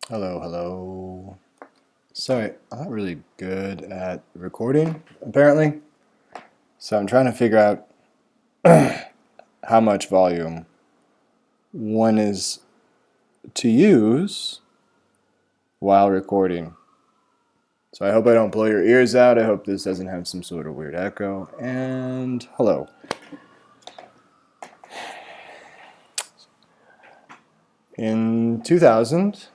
Hello, hello. Sorry, I'm not really good at recording, apparently. So I'm trying to figure out how much volume one is to use while recording. So I hope I don't blow your ears out. I hope this doesn't have some sort of weird echo. And hello. In 2000,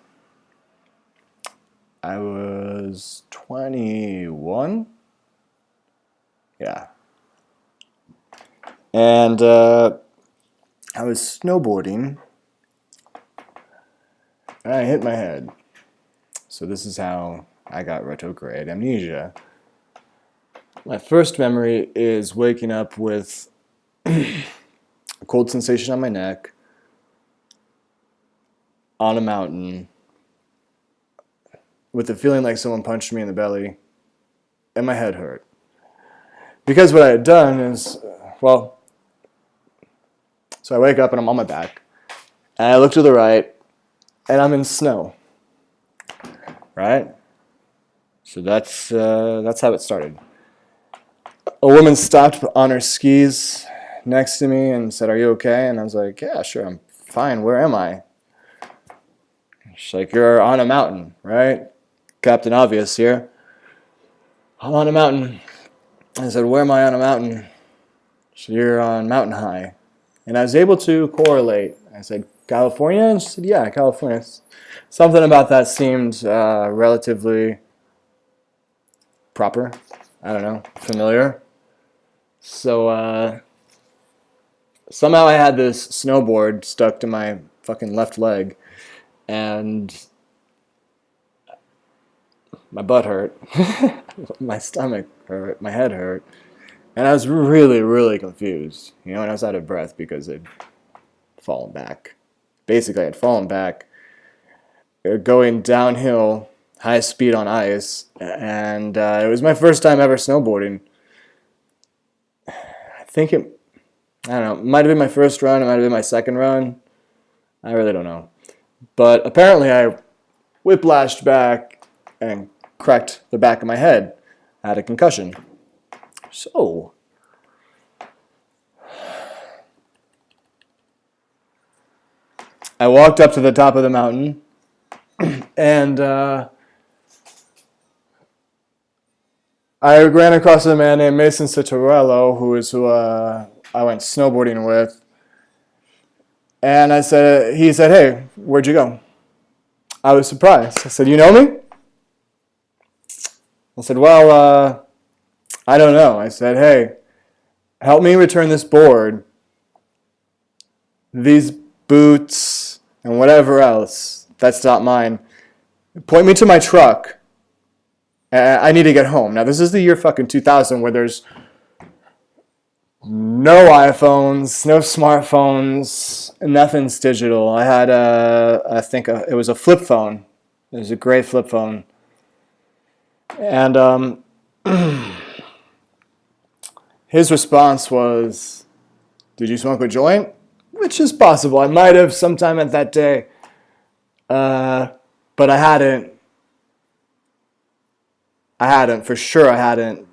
I was 21. Yeah. And I was snowboarding and I hit my head. So this is how I got retrograde amnesia. My first memory is waking up with a cold sensation on my neck on a mountain with the feeling like someone punched me in the belly and my head hurt. Because what I had done is, so I wake up and I'm on my back and I look to the right and I'm in snow, right? So that's how it started. A woman stopped on her skis next to me and said, "Are you okay?" And I was like, "Yeah, sure, I'm fine. Where am I?" She's like, "You're on a mountain, right? Captain Obvious here." "I'm on a mountain." I said, "Where am I on a mountain?" She said, "You're on Mountain High." And I was able to correlate. I said, "California?" And she said, "Yeah, California." Something about that seemed relatively proper. I don't know, familiar. So somehow I had this snowboard stuck to my fucking left leg, and my butt hurt, my stomach hurt, my head hurt, and I was really, really confused, and I was out of breath because I'd fallen back. Basically, I'd fallen back, going downhill, high speed on ice, and it was my first time ever snowboarding. I don't know, it might have been my first run, it might have been my second run, I really don't know. But apparently I whiplashed back and cracked the back of my head. I had a concussion. So, I walked up to the top of the mountain and I ran across a man named Mason Citarello, who I went snowboarding with. And he said, "Hey, where'd you go?" I was surprised. I said, "You know me?" I said, "Well, I don't know." I said, "Hey, help me return this board, these boots, and whatever else. That's not mine. Point me to my truck. I need to get home." Now, this is the year fucking 2000 where there's no iPhones, no smartphones, nothing's digital. I had it was a flip phone. It was a gray flip phone. And his response was, "Did you smoke a joint?" Which is possible. I might have sometime at that day. But I hadn't. For sure I hadn't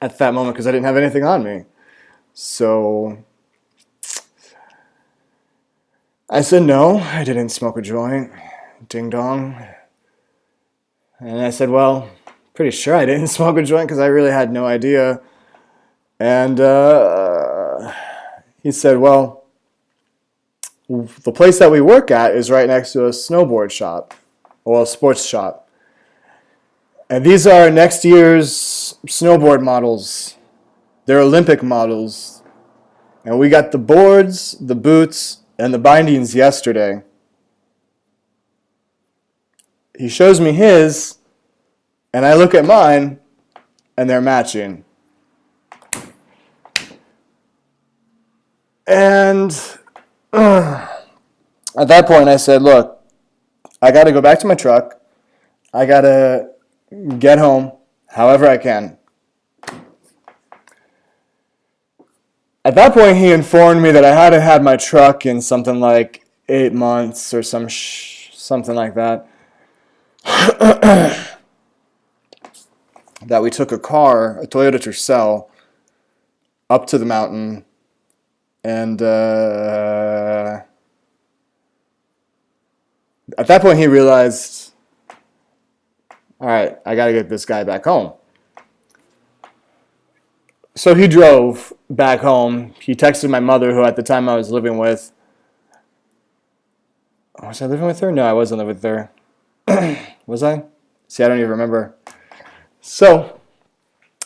at that moment because I didn't have anything on me. So I said, "No, I didn't smoke a joint." Ding dong. And I said, "Well, pretty sure I didn't smoke a joint because I really had no idea." And he said, "Well, the place that we work at is right next to a snowboard shop, or a sports shop. And these are next year's snowboard models. They're Olympic models. And we got the boards, the boots, and the bindings yesterday." He shows me his, and I look at mine, and they're matching. And at that point I said, "Look, I got to go back to my truck. I got to get home however I can." At that point, he informed me that I hadn't had my truck in something like 8 months or something like that. that we took a car, a Toyota Tercel, up to the mountain, and at that point he realized, all right, I got to get this guy back home. So he drove back home. He texted my mother, who at the time I was living with. Was I living with her? No, I wasn't living with her. Was I? See, I don't even remember. So,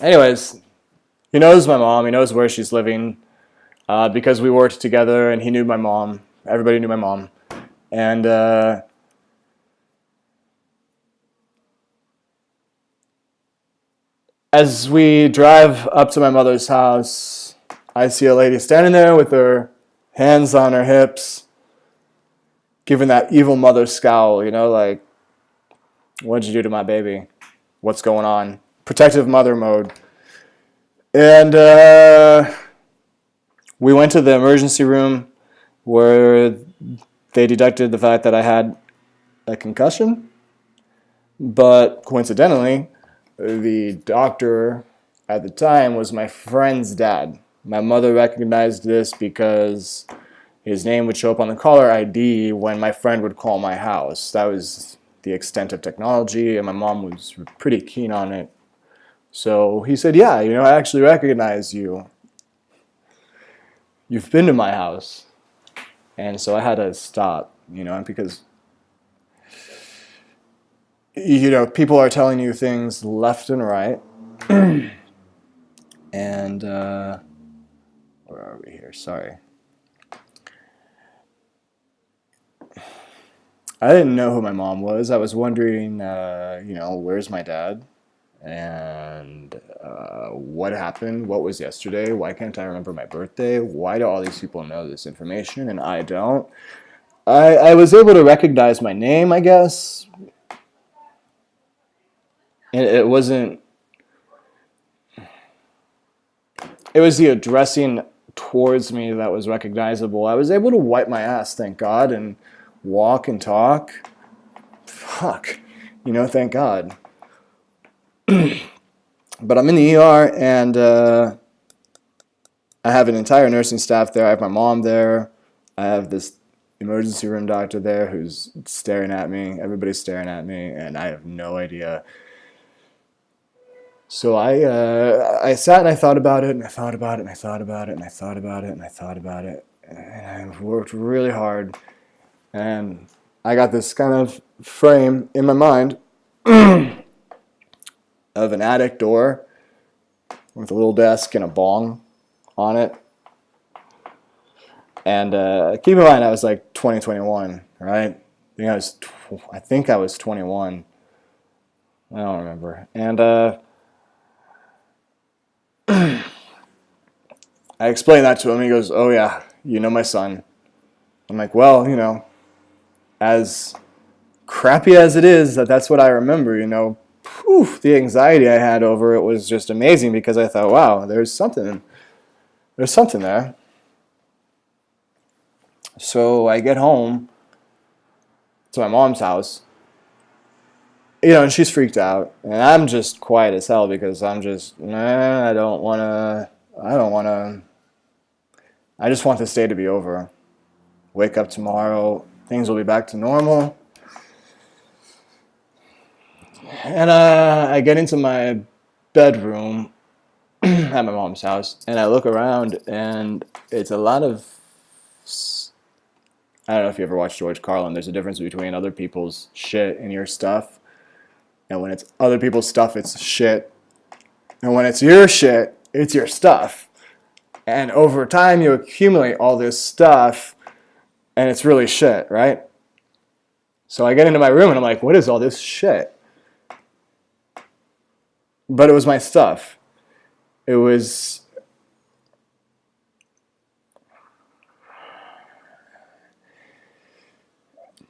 anyways, he knows my mom. He knows where she's living because we worked together, and he knew my mom. Everybody knew my mom. And as we drive up to my mother's house, I see a lady standing there with her hands on her hips, giving that evil mother scowl, you know, like, what'd you do to my baby? What's going on? Protective mother mode. And we went to the emergency room where they deducted the fact that I had a concussion. But coincidentally, the doctor at the time was my friend's dad. My mother recognized this because his name would show up on the caller ID when my friend would call my house. That was the extent of technology, and my mom was pretty keen on it. So he said, yeah, you know, I actually recognize you. You've been to my house. And so I had to stop, you know, because, you know, people are telling you things left and right. And, where are we here? Sorry. I didn't know who my mom was. I was wondering, you know, where's my dad? And what happened? What was yesterday? Why can't I remember my birthday? Why do all these people know this information and I don't? I was able to recognize my name, I guess. And it wasn't... It was the addressing towards me that was recognizable. I was able to wipe my ass, thank God, and walk and talk. Fuck. You know, thank God. But I'm in the ER, and I have an entire nursing staff there. I have my mom there. I have this emergency room doctor there who's staring at me. Everybody's staring at me, and I have no idea. So I sat and I thought about it, and I thought about it, and I thought about it, and I thought about it, and I thought about it. And I worked really hard, and I got this kind of frame in my mind of an attic door with a little desk and a bong on it. And keep in mind, I was like 21, right? I think I was 21. I don't remember. And I explained that to him. He goes, oh yeah, you know my son. I'm like, well, you know, as crappy as it is, that's what I remember, you know. Whew, the anxiety I had over it was just amazing because I thought, wow, there's something there. So I get home to my mom's house, you know, and she's freaked out, and I'm just quiet as hell because I'm just, I just want this day to be over. Wake up tomorrow, things will be back to normal. And I get into my bedroom at my mom's house, and I look around, and it's a lot of... I don't know if you ever watched George Carlin. There's a difference between other people's shit and your stuff. And when it's other people's stuff, it's shit. And when it's your shit, it's your stuff. And over time, you accumulate all this stuff, and it's really shit, right? So I get into my room, and I'm like, what is all this shit? But it was my stuff. It was...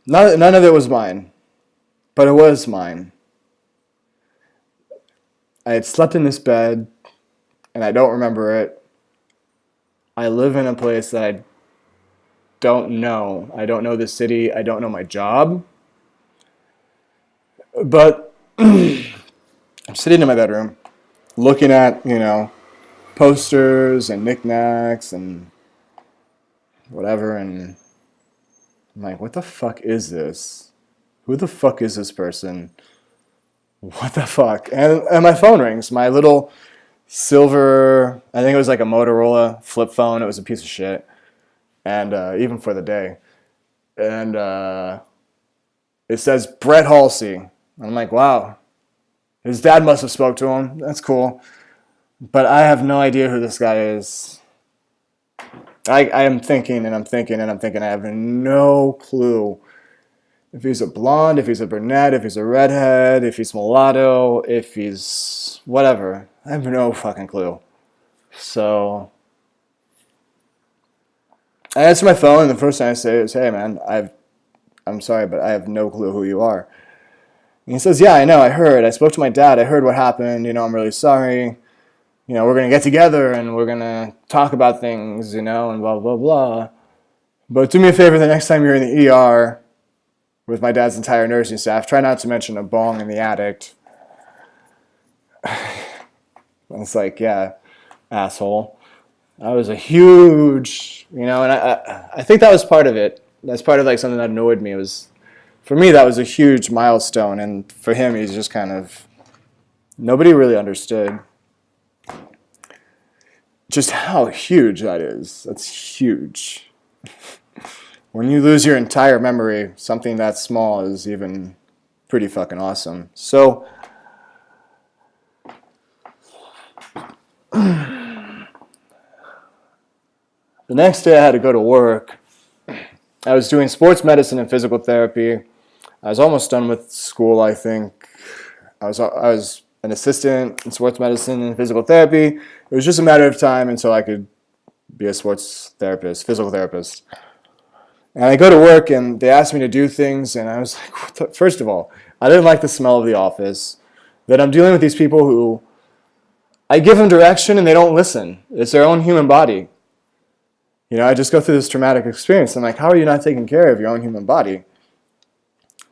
None of it was mine. But it was mine. I had slept in this bed, and I don't remember it. I live in a place that I don't know. I don't know the city. I don't know my job. But I'm sitting in my bedroom, looking at, posters and knickknacks and whatever, and I'm like, what the fuck is this? Who the fuck is this person? What the fuck? And my phone rings. My little silver, I think it was like a Motorola flip phone. It was a piece of shit. And even for the day. And it says Brett Halsey. And I'm like, wow. His dad must have spoke to him. That's cool. But I have no idea who this guy is. I am thinking and I'm thinking and I'm thinking. I have no clue if he's a blonde, if he's a brunette, if he's a redhead, if he's mulatto, if he's whatever. I have no fucking clue. So I answer my phone and the first thing I say is, hey man, I'm sorry, but I have no clue who you are. And he says, yeah, I know, I heard. I spoke to my dad. I heard what happened. I'm really sorry. We're going to get together and we're going to talk about things, and blah, blah, blah. But do me a favor the next time you're in the ER with my dad's entire nursing staff, try not to mention a bong in the attic. And it's like, yeah, asshole. That was a huge, and I think that was part of it. That's part of like something that annoyed me. It was, for me, that was a huge milestone. And for him, he's just kind of, nobody really understood just how huge that is. That's huge. When you lose your entire memory, something that small is even pretty fucking awesome. So, the next day I had to go to work. I was doing sports medicine and physical therapy. I was almost done with school, I think. I was an assistant in sports medicine and physical therapy. It was just a matter of time until I could be a sports therapist, physical therapist. And I go to work and they asked me to do things, and I was like, first of all, I didn't like the smell of the office. That I'm dealing with these people who I give them direction and they don't listen. It's their own human body. I just go through this traumatic experience. I'm like, how are you not taking care of your own human body?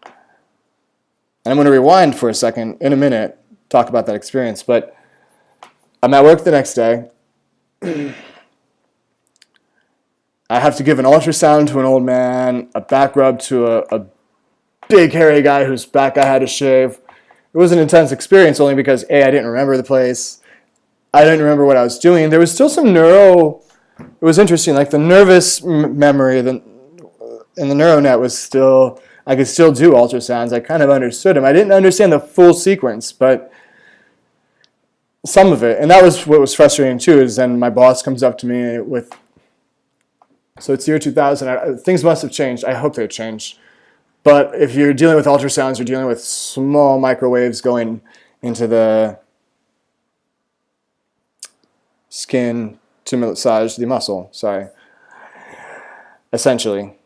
And I'm going to rewind for a second, in a minute, talk about that experience. But I'm at work the next day. I have to give an ultrasound to an old man, a back rub to a big hairy guy whose back I had to shave. It was an intense experience only because, A, I didn't remember the place. I didn't remember what I was doing. There was still some it was interesting, like the nervous memory in the neural net was still, I could still do ultrasounds. I kind of understood them. I didn't understand the full sequence, but some of it. And that was what was frustrating too, is then my boss comes up to me with, so it's year 2000. Things must have changed. I hope they've changed. But if you're dealing with ultrasounds, you're dealing with small microwaves going into the skin to massage the muscle, essentially.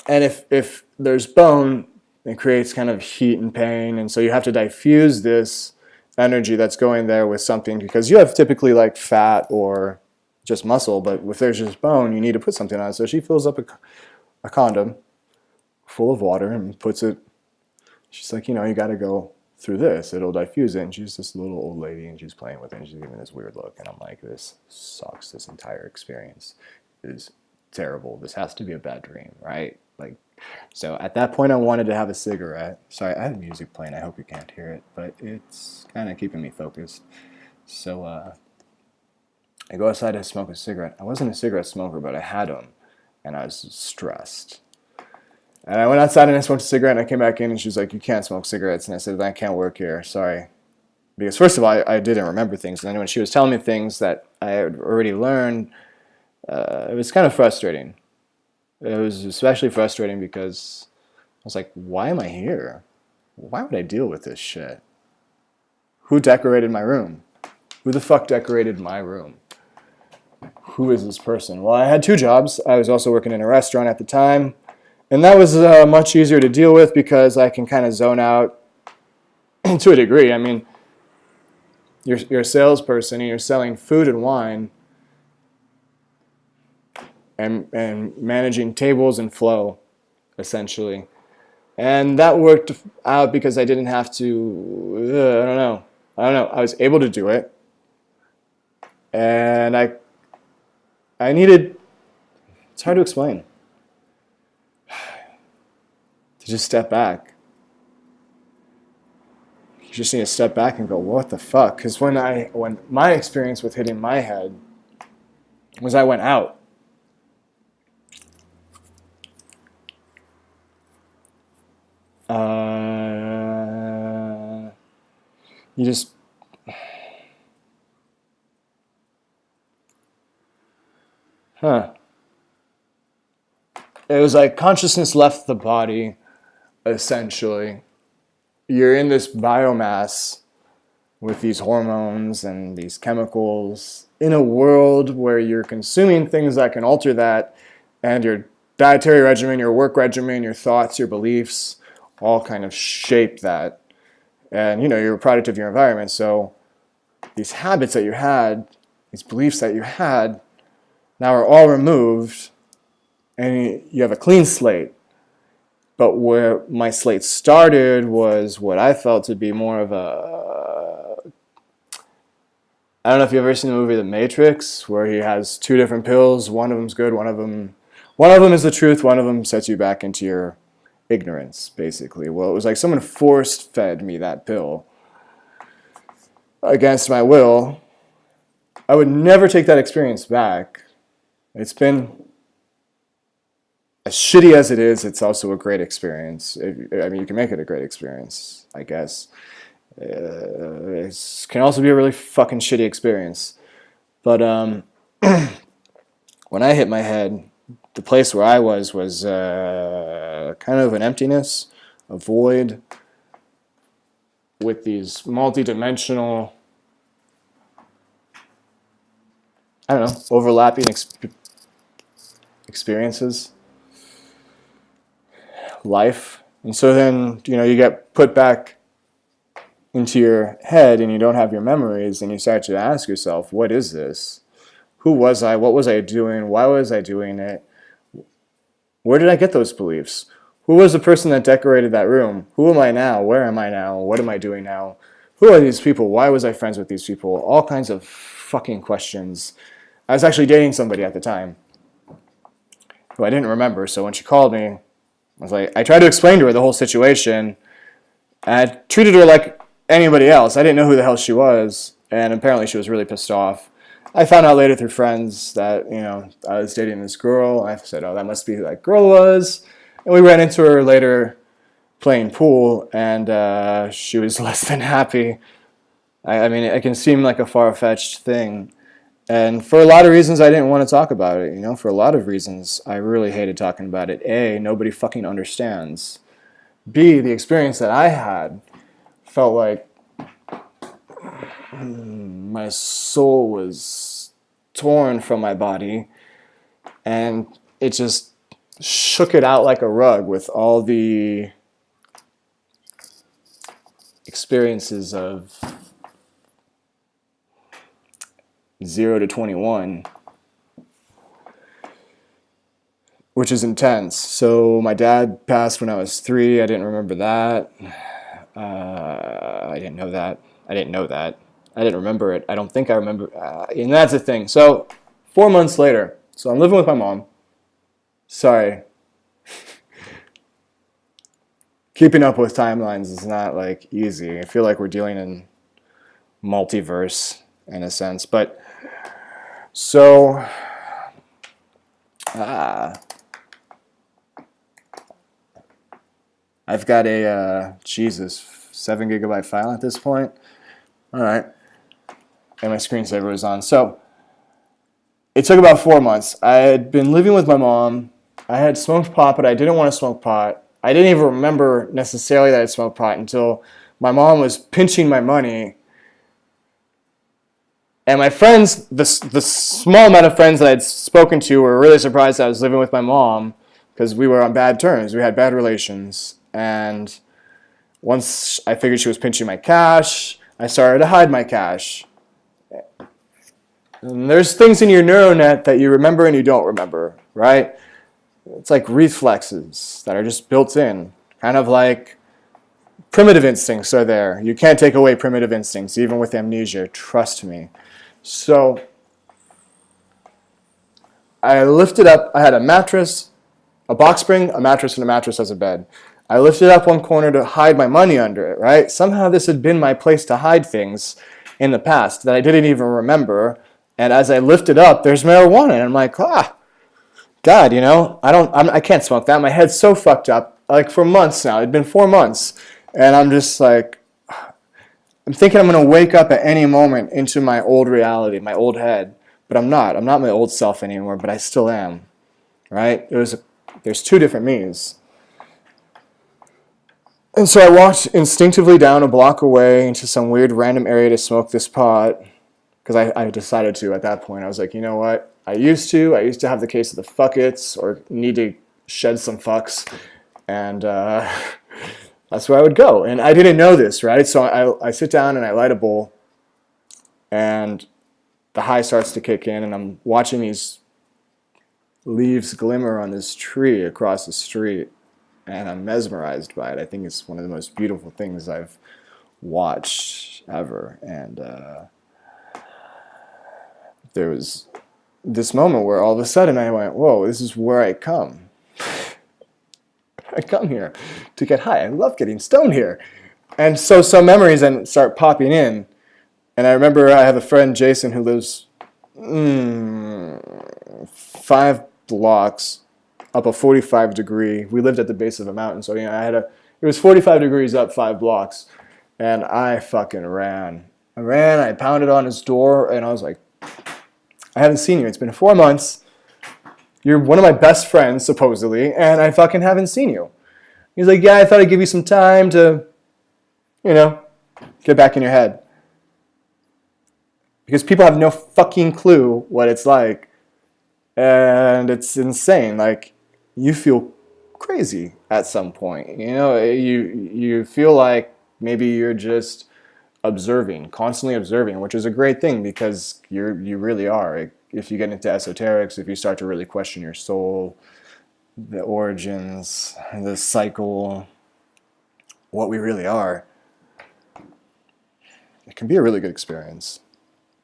And if there's bone, it creates kind of heat and pain, and so you have to diffuse this energy that's going there with something, because you have typically like fat or just muscle, but if there's just bone, you need to put something on it. So she fills up a condom full of water and puts it, she's like, you got to go through this, it'll diffuse it. And she's this little old lady and she's playing with it and she's giving this weird look, and I'm like, this sucks. This entire experience is terrible. This has to be a bad dream, right? Like, so at that point I wanted to have a cigarette. Sorry, I have music playing, I hope you can't hear it, but it's kind of keeping me focused. So I go outside to smoke a cigarette. I wasn't a cigarette smoker, but I had them and I was stressed. And I went outside and I smoked a cigarette, and I came back in and she was like, you can't smoke cigarettes. And I said, I can't work here, sorry. Because first of all, I didn't remember things. And then when she was telling me things that I had already learned, it was kind of frustrating. It was especially frustrating because I was like, why am I here? Why would I deal with this shit? Who decorated my room? Who the fuck decorated my room? Who is this person? Well, I had two jobs. I was also working in a restaurant at the time. And that was much easier to deal with because I can kind of zone out to a degree. I mean, you're a salesperson and you're selling food and wine and managing tables and flow, essentially. And that worked out because I didn't have to, I don't know. I was able to do it. And I needed, it's hard to explain, to just step back. You just need to step back and go, what the fuck? Because when my experience with hitting my head was I went out. You just, It was like consciousness left the body, essentially. You're in this biomass with these hormones and these chemicals in a world where you're consuming things that can alter that, and your dietary regimen, your work regimen, your thoughts, your beliefs, all kind of shape that. And you're a product of your environment. So these habits that you had, these beliefs that you had, now are all removed, and you have a clean slate. But where my slate started was what I felt to be more of I don't know if you've ever seen the movie The Matrix, where he has two different pills. One of them's good, one of them is the truth, one of them sets you back into your ignorance, basically. Well, it was like someone force-fed me that pill against my will. I would never take that experience back. It's been, as shitty as it is, it's also a great experience. You can make it a great experience, I guess. It can also be a really fucking shitty experience. But when I hit my head, the place where I was kind of an emptiness, a void, with these multi-dimensional, I don't know, overlapping experiences, life. And so then, you get put back into your head and you don't have your memories, and you start to ask yourself, what is this? Who was I? What was I doing? Why was I doing it? Where did I get those beliefs? Who was the person that decorated that room? Who am I now? Where am I now? What am I doing now? Who are these people? Why was I friends with these people? All kinds of fucking questions. I was actually dating somebody at the time who I didn't remember, so when she called me, I tried to explain to her the whole situation, and I treated her like anybody else. I didn't know who the hell she was, and apparently she was really pissed off. I found out later through friends that, I was dating this girl. I said, oh, that must be who that girl was. And we ran into her later playing pool, and she was less than happy. I mean, it can seem like a far-fetched thing. And for a lot of reasons, I didn't want to talk about it. For a lot of reasons, I really hated talking about it. A, nobody fucking understands. B, the experience that I had felt like my soul was torn from my body, and it just shook it out like a rug with all the experiences of 0 to 21, which is intense. So my dad passed when I was 3. I didn't remember that. I didn't know that. I didn't remember it. I don't think I remember. And that's the thing. So 4 months later, so I'm living with my mom. Sorry. Keeping up with timelines is not easy. I feel like we're dealing in multiverse in a sense. But so I've got a 7 gigabyte file at this point. All right. And my screensaver was on. So it took about 4 months. I had been living with my mom. I had smoked pot, but I didn't want to smoke pot. I didn't even remember necessarily that I smoked pot until my mom was pinching my money. And my friends, the small amount of friends that I'd spoken to, were really surprised that I was living with my mom because we were on bad terms. We had bad relations. And once I figured she was pinching my cash, I started to hide my cash. And there's things in your neural net that you remember and you don't remember, right? It's like reflexes that are just built in, Kind of like primitive instincts are there. You can't take away primitive instincts, even with amnesia, trust me. So I lifted up, I had a mattress, a box spring, a mattress, and a mattress as a bed. I lifted up one corner to hide my money under it, right? Somehow this had been my place to hide things in the past that I didn't even remember. And as I lifted up, there's marijuana. And I'm like, God, you know, I can't smoke that. My head's so fucked up. Like for months now. It'd been 4 months. And I'm just like, I'm thinking I'm going to wake up at any moment into my old reality, my old head. But I'm not. I'm not my old self anymore, but I still am. Right? There's two different me's. And so I walked instinctively down a block away into some weird random area to smoke this pot. Because I decided to at that point. I was like, you know what? I used to have the case of the fuck it's, or need to shed some fucks. And that's where I would go. And I didn't know this, right? So I sit down and I light a bowl. And the high starts to kick in. And I'm watching these leaves glimmer on this tree across the street. And I'm mesmerized by it. I think it's one of the most beautiful things I've watched ever. And there was this moment where all of a sudden I went, whoa, this is where I come. I come here to get high. I love getting stoned here. And so some memories then start popping in. And I remember I have a friend, Jason, who lives 5 blocks up a 45 degree. We lived at the base of a mountain. So, you know, it was 45 degrees up 5 blocks. And I fucking ran. I pounded on his door and I was like, I haven't seen you. It's been 4 months. You're one of my best friends, supposedly, and I fucking haven't seen you. He's like, yeah, I thought I'd give you some time to, you know, get back in your head. Because people have no fucking clue what it's like. And it's insane. Like, you feel crazy at some point. You know, you feel like maybe you're just observing, constantly observing, which is a great thing because you really are. If you get into esoterics, if you start to really question your soul, the origins, the cycle, what we really are, it can be a really good experience,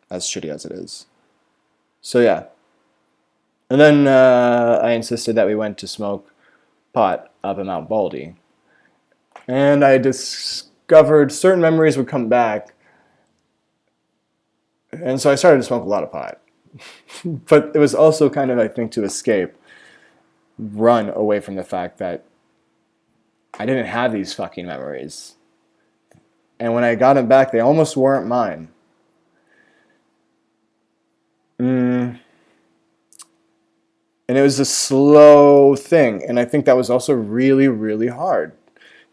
as shitty as it is. So yeah. And then I insisted that we went to smoke pot up at Mount Baldy. And I discovered certain memories would come back. And so I started to smoke a lot of pot. But it was also kind of, I think, to escape, run away from the fact that I didn't have these fucking memories. And when I got them back, they almost weren't mine. And it was a slow thing. And I think that was also really, really hard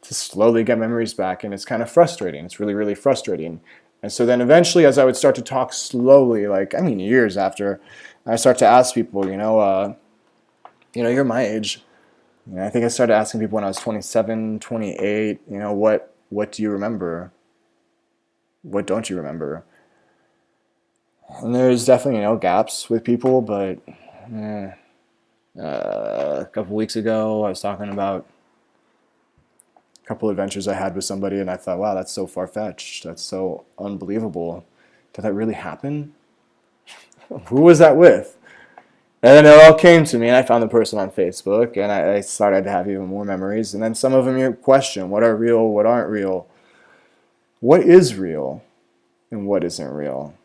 to slowly get memories back. And it's kind of frustrating. It's really, really frustrating. And so then eventually, as I would start to talk slowly, years after, I start to ask people, you're my age. You know, I think I started asking people when I was 27, 28, what do you remember? What don't you remember? And there's definitely, gaps with people, but a couple weeks ago, I was talking about a couple adventures I had with somebody, and I thought, wow, that's so far-fetched. That's so unbelievable. Did that really happen? Who was that with? And then it all came to me, and I found the person on Facebook, and I started to have even more memories. And then some of them you question, what are real, what aren't real? What is real, and what isn't real?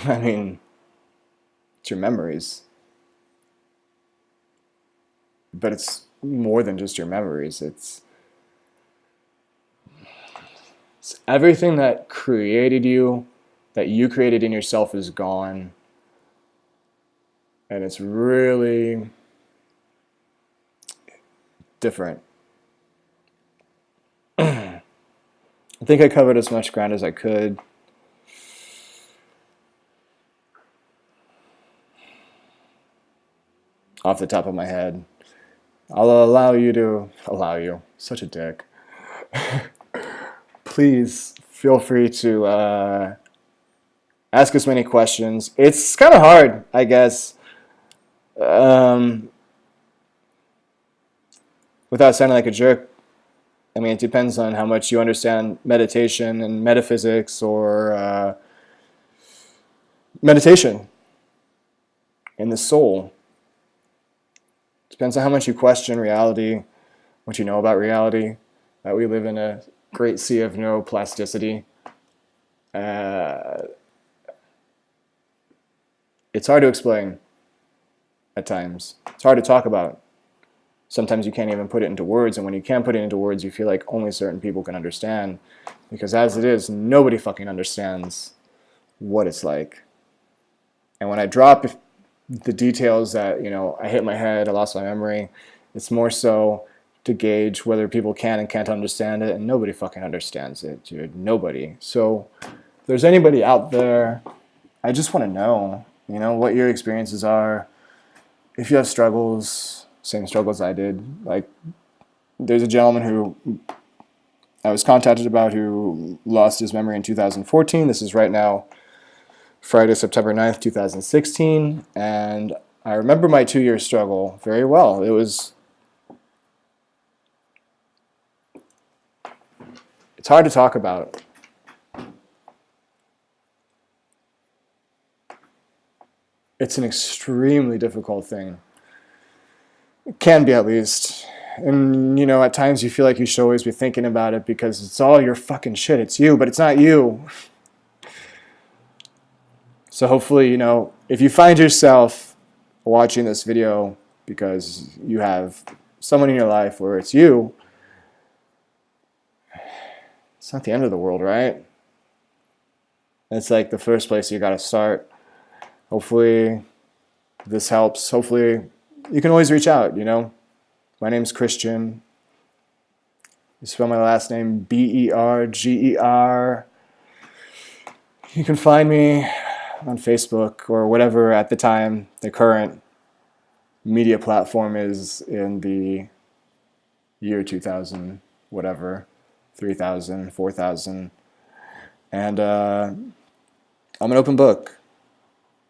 I mean, it's your memories. But it's more than just your memories. It's everything that created you, that you created in yourself, is gone. And it's really different. I think I covered as much ground as I could. Off the top of my head. I'll allow you, such a dick. Please feel free to ask as many questions. It's kind of hard, I guess. without sounding like a jerk, I mean, it depends on how much you understand meditation and metaphysics or meditation and the soul. Depends on how much you question reality, what you know about reality, that we live in a great sea of neuroplasticity. It's hard to explain at times. It's hard to talk about. Sometimes you can't even put it into words, and when you can't put it into words, you feel like only certain people can understand. Because as it is, nobody fucking understands what it's like. And when I drop the details that, I hit my head, I lost my memory, it's more so to gauge whether people can and can't understand it, and nobody fucking understands it, dude. Nobody. So if there's anybody out there, I just want to know, what your experiences are. If you have struggles, same struggles I did. Like, there's a gentleman who I was contacted about who lost his memory in 2014. This is right now Friday, September 9th, 2016. And I remember my 2-year struggle very well. It's hard to talk about. It's an extremely difficult thing. It can be, at least. And, at times you feel like you should always be thinking about it because it's all your fucking shit. It's you, but it's not you. So hopefully, if you find yourself watching this video because you have someone in your life where it's you, it's not the end of the world, right? It's like the first place you got to start. Hopefully this helps. Hopefully you can always reach out, My name's Christian. You spell my last name Berger. You can find me on Facebook or whatever at the time the current media platform is in the year 2000, whatever, 3000, 4000. And I'm an open book.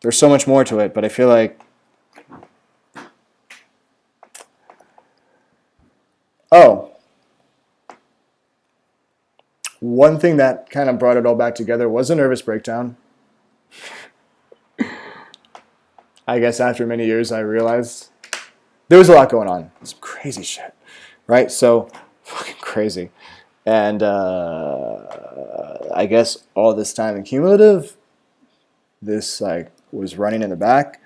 There's so much more to it, but I feel like one thing that kind of brought it all back together was a nervous breakdown. I guess after many years I realized there was a lot going on. Some crazy shit, right? So, fucking crazy. And I guess all this time in cumulative, this was running in the back,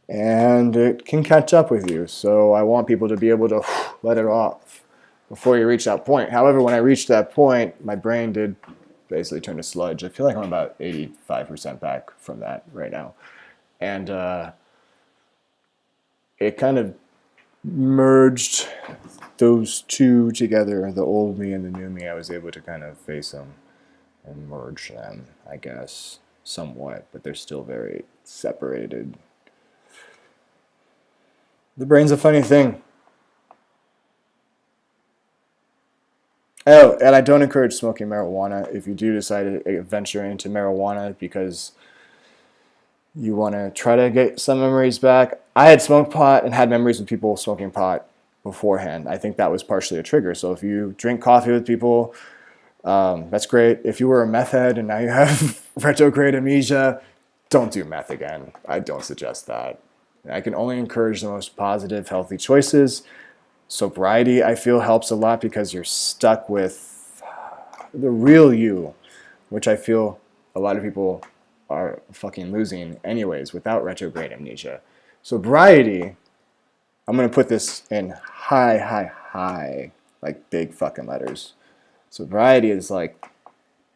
and it can catch up with you. So I want people to be able to let it off before you reach that point. However, when I reached that point, my brain did basically turn to sludge. I feel like I'm about 85% back from that right now. And it kind of merged those two together, the old me and the new me. I was able to kind of face them and merge them, I guess, somewhat, but they're still very separated. The brain's a funny thing. Oh, and I don't encourage smoking marijuana if you do decide to venture into marijuana because you want to try to get some memories back. I had smoked pot and had memories with people smoking pot beforehand. I think that was partially a trigger. So if you drink coffee with people, that's great. If you were a meth head and now you have retrograde amnesia, don't do meth again. I don't suggest that. I can only encourage the most positive, healthy choices. Sobriety, I feel, helps a lot because you're stuck with the real you, which I feel a lot of people are fucking losing anyways without retrograde amnesia. Sobriety, I'm going to put this in high, like big fucking letters. Sobriety is like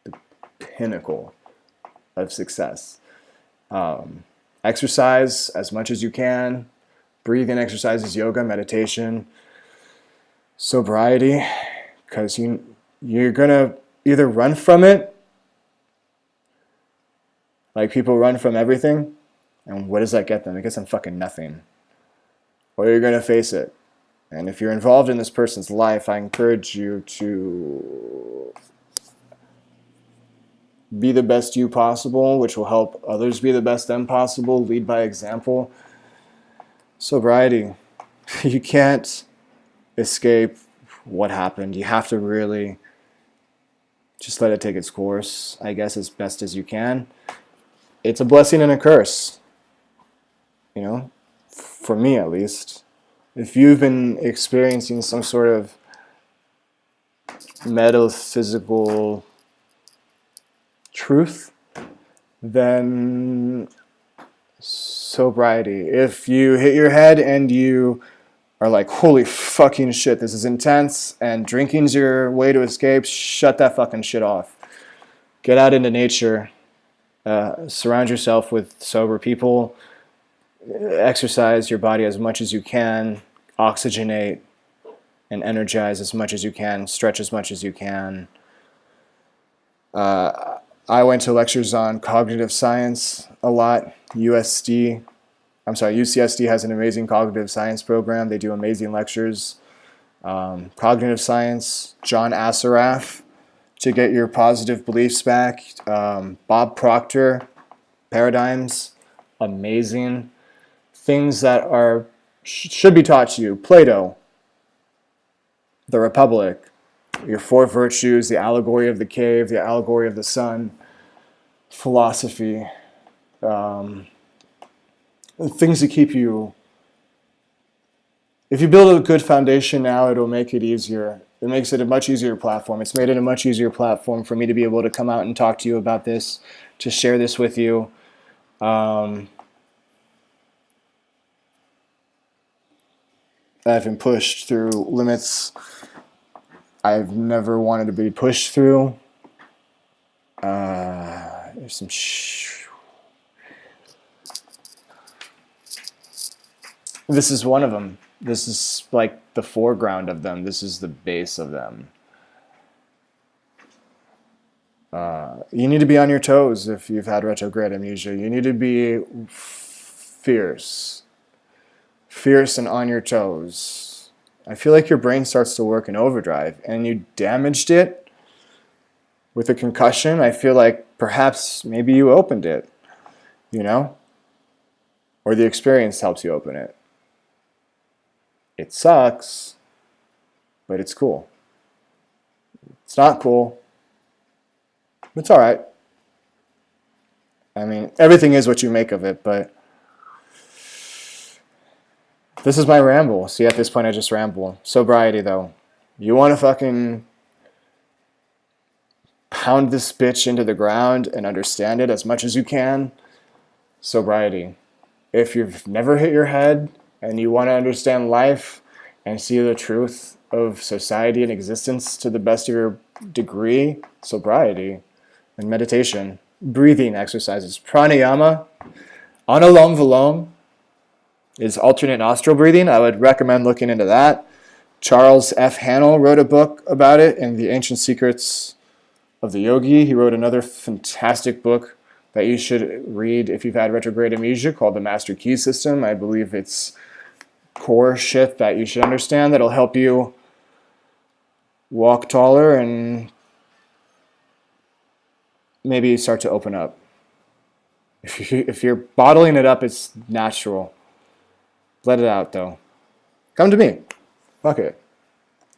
the pinnacle of success. Exercise as much as you can. Breathing exercises, yoga, meditation. Sobriety, because you're going to either run from it, like people run from everything, and what does that get them? It gets them fucking nothing. Or you're going to face it. And if you're involved in this person's life, I encourage you to be the best you possible, which will help others be the best them possible. Lead by example. Sobriety. You can't escape what happened. You have to really just let it take its course, I guess, as best as you can. It's a blessing and a curse, you know, for me at least. If you've been experiencing some sort of metaphysical truth, then sobriety. If you hit your head and you are like, holy fucking shit, this is intense, and drinking's your way to escape, shut that fucking shit off. Get out into nature. Surround yourself with sober people. Exercise your body as much as you can. Oxygenate and energize as much as you can. Stretch as much as you can. I went to lectures on cognitive science a lot. UCSD has an amazing cognitive science program. They do amazing lectures. Cognitive science, John Assaraf, to get your positive beliefs back. Bob Proctor, paradigms, amazing. Things that should be taught to you. Plato, the Republic, your four virtues, the allegory of the cave, the allegory of the sun, philosophy, things that keep you. If you build a good foundation now, it'll make it easier. It makes it a much easier platform. It's made it a much easier platform for me to be able to come out and talk to you about this, to share this with you. I've been pushed through limits I've never wanted to be pushed through. There's some This is one of them. This is like the foreground of them. This is the base of them. You need to be on your toes if you've had retrograde amnesia. You need to be fierce and on your toes. I feel like your brain starts to work in overdrive, and you damaged it with a concussion. I feel like perhaps maybe you opened it, you know? Or the experience helps you open it. It sucks, but it's cool. It's not cool. It's all right. I mean, everything is what you make of it, but this is my ramble. See, at this point, I just ramble. Sobriety, though. You want to fucking pound this bitch into the ground and understand it as much as you can. Sobriety. If you've never hit your head and you want to understand life and see the truth of society and existence to the best of your degree, sobriety and meditation. Breathing exercises. Pranayama, Anulom Vilom is alternate nostril breathing. I would recommend looking into that. Charles F. Haanel wrote a book about it in The Ancient Secrets of the Yogi. He wrote another fantastic book that you should read if you've had retrograde amnesia called The Master Key System. I believe it's core shit that you should understand that'll help you walk taller and maybe start to open up. If you're bottling it up, it's natural. Let it out, though. Come to me. Fuck it.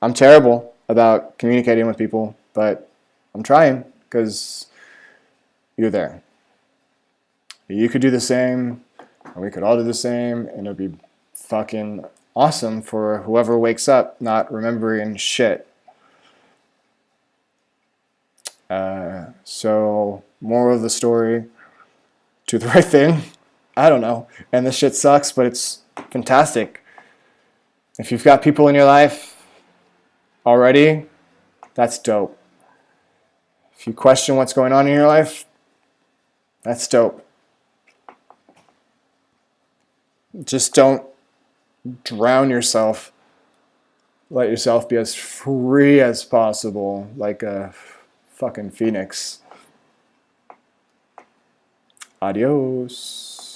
I'm terrible about communicating with people, but I'm trying because you're there. You could do the same, and we could all do the same, and it'd be fucking awesome for whoever wakes up not remembering shit. So, moral of the story, do the right thing. I don't know. And this shit sucks, but it's fantastic. If you've got people in your life already, that's dope. If you question what's going on in your life, that's dope. Just don't drown yourself. Let yourself be as free as possible, like a fucking phoenix. Adios.